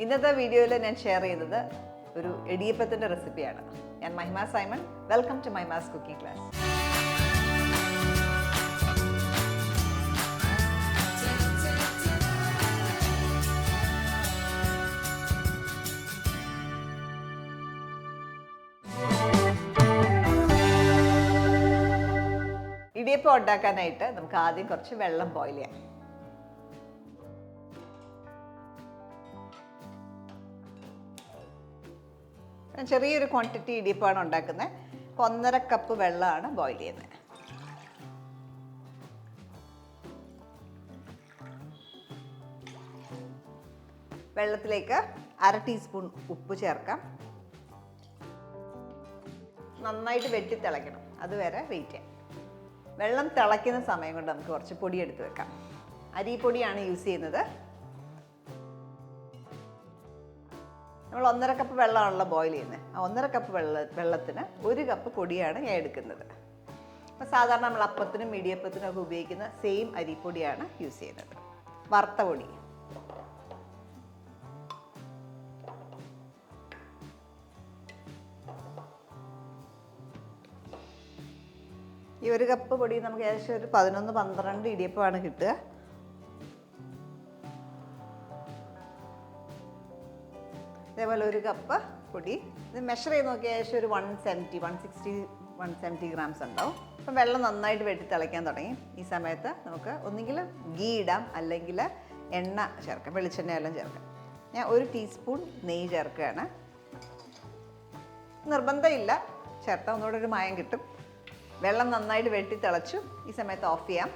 ഇന്നത്തെ വീഡിയോയിൽ ഞാൻ ഷെയർ ചെയ്യുന്നത് ഒരു ഇടിയപ്പത്തിൻ്റെ റെസിപ്പിയാണ്. ഞാൻ Mahima Simon. Welcome to Mahima's cooking class. Idiyappam ഉണ്ടാക്കാനായിട്ട് നമുക്ക് ആദ്യം കുറച്ച് വെള്ളം ബോയിൽ ചെയ്യാം. ചെറിയൊരു ക്വാണ്ടിറ്റി ഇടിയപ്പമാണ് ഉണ്ടാക്കുന്നത്. 1.5 കപ്പ് വെള്ളമാണ് ബോയിൽ ചെയ്യുന്നത്. വെള്ളത്തിലേക്ക് 1/2 ടീസ്പൂൺ ഉപ്പ് ചേർക്കാം. നന്നായിട്ട് വെട്ടി തിളയ്ക്കണം, അതുവരെ വെയിറ്റ് ചെയ്യാം. വെള്ളം തിളയ്ക്കുന്ന സമയം കൊണ്ട് നമുക്ക് കുറച്ച് പൊടി എടുത്ത് വെക്കാം. അരിപ്പൊടിയാണ് യൂസ് ചെയ്യുന്നത്. നമ്മൾ 1.5 കപ്പ് വെള്ളമാണല്ലോ ബോയിൽ ചെയ്യുന്നത്. ആ 1.5 കപ്പ് വെള്ളത്തിന് 1 കപ്പ് പൊടിയാണ് ഞാൻ എടുക്കുന്നത്. അപ്പോൾ സാധാരണ നമ്മൾ അപ്പത്തിനും ഇടിയപ്പത്തിനും ഒക്കെ ഉപയോഗിക്കുന്ന സെയിം അരിപ്പൊടിയാണ് യൂസ് ചെയ്യുന്നത്, വറുത്ത പൊടി. ഈ 1 കപ്പ് പൊടി നമുക്ക് ഏകദേശം ഒരു 11-12 ഇടിയപ്പമാണ് കിട്ടുക. അതേപോലെ 1 കപ്പ് പൊടി. ഇത് മെഷർ ചെയ്ത് നോക്കിയാൽ ഏകദേശം ഒരു 170 ഗ്രാംസ് ഉണ്ടാവും. അപ്പം വെള്ളം നന്നായിട്ട് വെട്ടി തിളയ്ക്കാൻ തുടങ്ങി. ഈ സമയത്ത് നമുക്ക് ഒന്നുകിൽ ഗീ ഇടാം, അല്ലെങ്കിൽ എണ്ണ ചേർക്കാം, വെളിച്ചെണ്ണ എല്ലാം ചേർക്കാം. ഞാൻ 1 ടീസ്പൂൺ നെയ്യ് ചേർക്കുകയാണ്. നിർബന്ധമില്ല, ചേർത്താൽ ഒന്നുകൂടെ ഒരു മയം കിട്ടും. വെള്ളം നന്നായിട്ട് വെട്ടി തിളച്ചു. ഈ സമയത്ത് ഓഫ് ചെയ്യാം.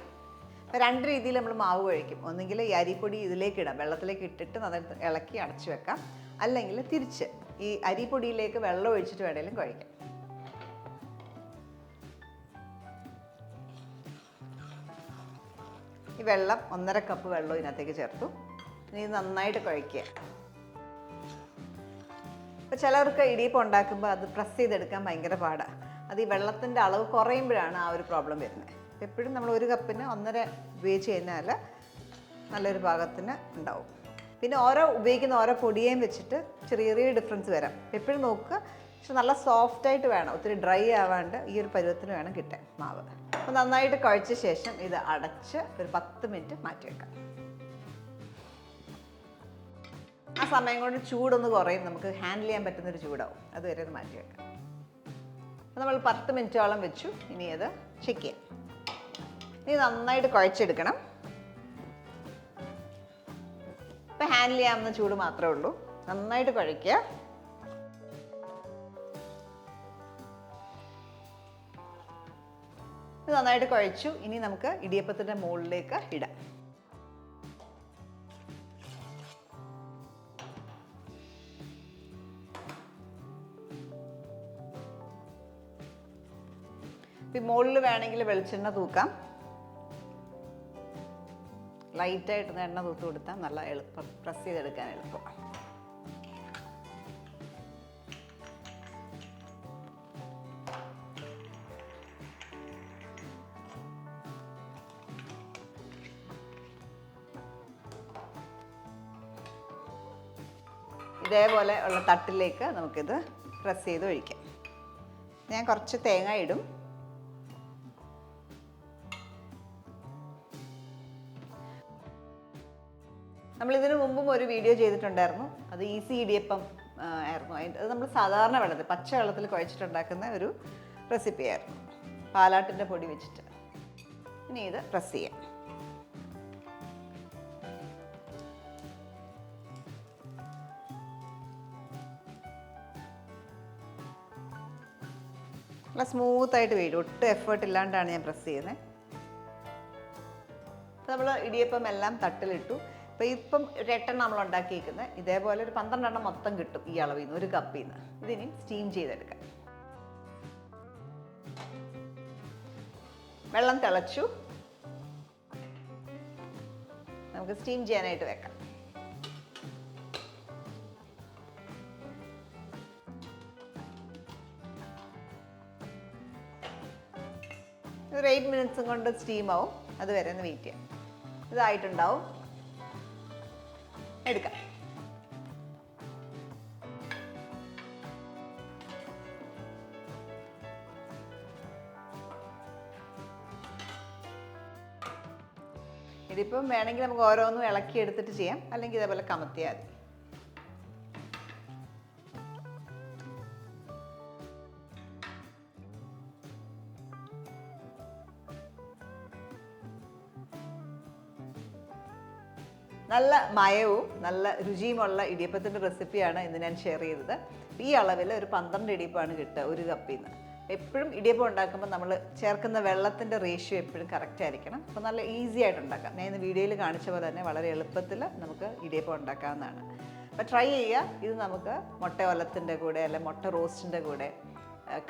അപ്പോൾ 2 രീതിയിൽ നമ്മൾ മാവ് കഴിക്കും. ഒന്നുകിൽ ഈ അരിപ്പൊടി ഇതിലേക്ക് ഇടാം, വെള്ളത്തിലേക്ക് ഇട്ടിട്ട് നന്നായിട്ട് ഇളക്കി അടച്ചു വെക്കാം. അല്ലെങ്കിൽ തിരിച്ച് ഈ അരിപ്പൊടിയിലേക്ക് വെള്ളം ഒഴിച്ചിട്ട് വേണമെങ്കിലും കഴിക്കാം. ഈ വെള്ളം 1.5 കപ്പ് വെള്ളം ഇതിനകത്തേക്ക് ചേർത്തു. ഇനി ഇത് നന്നായിട്ട് കുഴയ്ക്കുക. ഇപ്പോൾ ചിലവർക്ക് ഇടിയപ്പം ഉണ്ടാക്കുമ്പോൾ അത് പ്രസ് ചെയ്തെടുക്കാൻ ഭയങ്കര പാടാണ്. അത് ഈ വെള്ളത്തിൻ്റെ അളവ് കുറയുമ്പോഴാണ് ആ ഒരു പ്രോബ്ലം വരുന്നത്. എപ്പോഴും നമ്മൾ 1 കപ്പിന് 1.5 ഉപയോഗിച്ച് കഴിഞ്ഞാൽ നല്ലൊരു പാകത്തിന് ഉണ്ടാവും. പിന്നെ ഉപയോഗിക്കുന്ന ഓരോ പൊടിയേയും വെച്ചിട്ട് ചെറിയ ചെറിയ ഡിഫറൻസ് വരാം. എപ്പോഴും നോക്കുക. പക്ഷെ നല്ല സോഫ്റ്റായിട്ട് വേണം, ഒത്തിരി ഡ്രൈ ആവാണ്ട് ഈ ഒരു പരുവത്തിന് വേണം കിട്ടാൻ മാവ്. അപ്പോൾ നന്നായിട്ട് കുഴച്ച ശേഷം ഇത് അടച്ച് ഒരു 10 മിനിറ്റ് മാറ്റി വെക്കാം. ആ സമയം കൊണ്ട് ചൂടൊന്ന് കുറയും, നമുക്ക് ഹാൻഡിൽ ചെയ്യാൻ പറ്റുന്നൊരു ചൂടാവും. അതുവരെ ഒന്ന് മാറ്റി വെക്കാം. അപ്പോൾ നമ്മൾ 10 മിനിറ്റോളം വെച്ചു. ഇനി അത് ചെക്ക് ചെയ്യാം. ഇനി നന്നായിട്ട് കുഴച്ചെടുക്കണം. ഇപ്പം ഹാൻഡിൽ ചെയ്യാവുന്ന ചൂട് മാത്രമേ ഉള്ളൂ. നന്നായിട്ട് കുഴയ്ക്കുക. ഇത് നന്നായിട്ട് കുഴച്ചു. ഇനി നമുക്ക് ഇടിയപ്പത്തിൻ്റെ മുകളിലേക്ക് ഇടാം. ഈ മുകളിൽ വേണമെങ്കിൽ വെളിച്ചെണ്ണ തൂക്കാം. ലൈറ്റായിട്ട് എണ്ണ തൂത്ത് കൊടുത്താൽ നല്ല എളുപ്പം, പ്രസ് ചെയ്തെടുക്കാൻ എളുപ്പമാണ്. ഇതേപോലെ ഉള്ള തട്ടിലേക്ക് നമുക്കിത് പ്രസ് ചെയ്ത് ഒഴിക്കാം. ഞാൻ കുറച്ച് തേങ്ങ ഇടും. നമ്മളിതിനു മുമ്പും ഒരു വീഡിയോ ചെയ്തിട്ടുണ്ടായിരുന്നു. അത് ഈസി ഇടിയപ്പം ആയിരുന്നു. അത് നമ്മൾ സാധാരണ വെള്ളത്തിൽ, പച്ച വെള്ളത്തിൽ കുഴച്ചിട്ടുണ്ടാക്കുന്ന ഒരു റെസിപ്പിയായിരുന്നു, പാലാട്ടിൻ്റെ പൊടി വെച്ചിട്ട്. ഇനി ഇത് പ്രസ് ചെയ്യാം. നല്ല സ്മൂത്തായിട്ട് വീഴും. ഒട്ടും എഫേർട്ട് ഇല്ലാണ്ടാണ് ഞാൻ പ്രസ് ചെയ്യുന്നത്. നമ്മൾ ഇടിയപ്പം എല്ലാം തട്ടിലിട്ടു. അപ്പോൾ ഇപ്പം 8 നമ്മൾ ഉണ്ടാക്കിയിരിക്കുന്നത്. ഇതേപോലെ ഒരു 12 മൊത്തം കിട്ടും ഈ അളവിൽ നിന്ന്, 1 കപ്പിൽ നിന്ന്. ഇതിനി സ്റ്റീം ചെയ്തെടുക്കാം. വെള്ളം തിളച്ചു. നമുക്ക് സ്റ്റീം ചെയ്യാനായിട്ട് വെക്കാം. ഒരു 8 മിനിറ്റ്സും കൊണ്ട് സ്റ്റീം ആവും. അതുവരെ ഒന്ന് വെയിറ്റ് ചെയ്യാം. ഇതായിട്ടുണ്ടാവും. എടുക്കാം. ഇതിപ്പം വേണമെങ്കിൽ നമുക്ക് ഓരോന്നും ഇളക്കി എടുത്തിട്ട് ചെയ്യാം, അല്ലെങ്കിൽ ഇതേപോലെ കമത്തിയാൽ മതി. നല്ല മയവും നല്ല രുചിയുമുള്ള ഇടിയപ്പത്തിൻ്റെ റെസിപ്പിയാണ് ഇന്ന് ഞാൻ ഷെയർ ചെയ്തത്. ഈ അളവിൽ ഒരു 12 ഇടിയപ്പമാണ് കിട്ടുക ഒരു കപ്പിൽ നിന്ന്. എപ്പോഴും ഇടിയപ്പം ഉണ്ടാക്കുമ്പോൾ നമ്മൾ ചേർക്കുന്ന വെള്ളത്തിൻ്റെ റേഷ്യോ എപ്പോഴും കറക്റ്റ് ആയിരിക്കണം. അപ്പോൾ നല്ല ഈസി ആയിട്ട് ഉണ്ടാക്കാം. ഞാൻ ഇന്ന് വീഡിയോയിൽ കാണിച്ച പോലെ തന്നെ വളരെ എളുപ്പത്തിൽ നമുക്ക് ഇടിയപ്പം ഉണ്ടാക്കാവുന്നതാണ്. അപ്പോൾ ട്രൈ ചെയ്യുക. ഇത് നമുക്ക് മുട്ട ഒലത്തിൻ്റെ കൂടെ അല്ലെങ്കിൽ മുട്ട റോസ്റ്റിൻ്റെ കൂടെ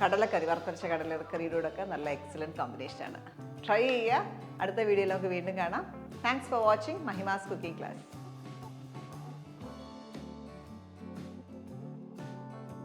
കടലക്കറി, വറുത്തരച്ച കടലക്കറിയുടെ കൂടെ ഒക്കെ നല്ല എക്സലൻറ്റ് കോമ്പിനേഷനാണ്. ട്രൈ ചെയ്യുക. അടുത്ത വീഡിയോയിൽ നമുക്ക് വീണ്ടും കാണാം. Thanks for watching Mahima's cooking class.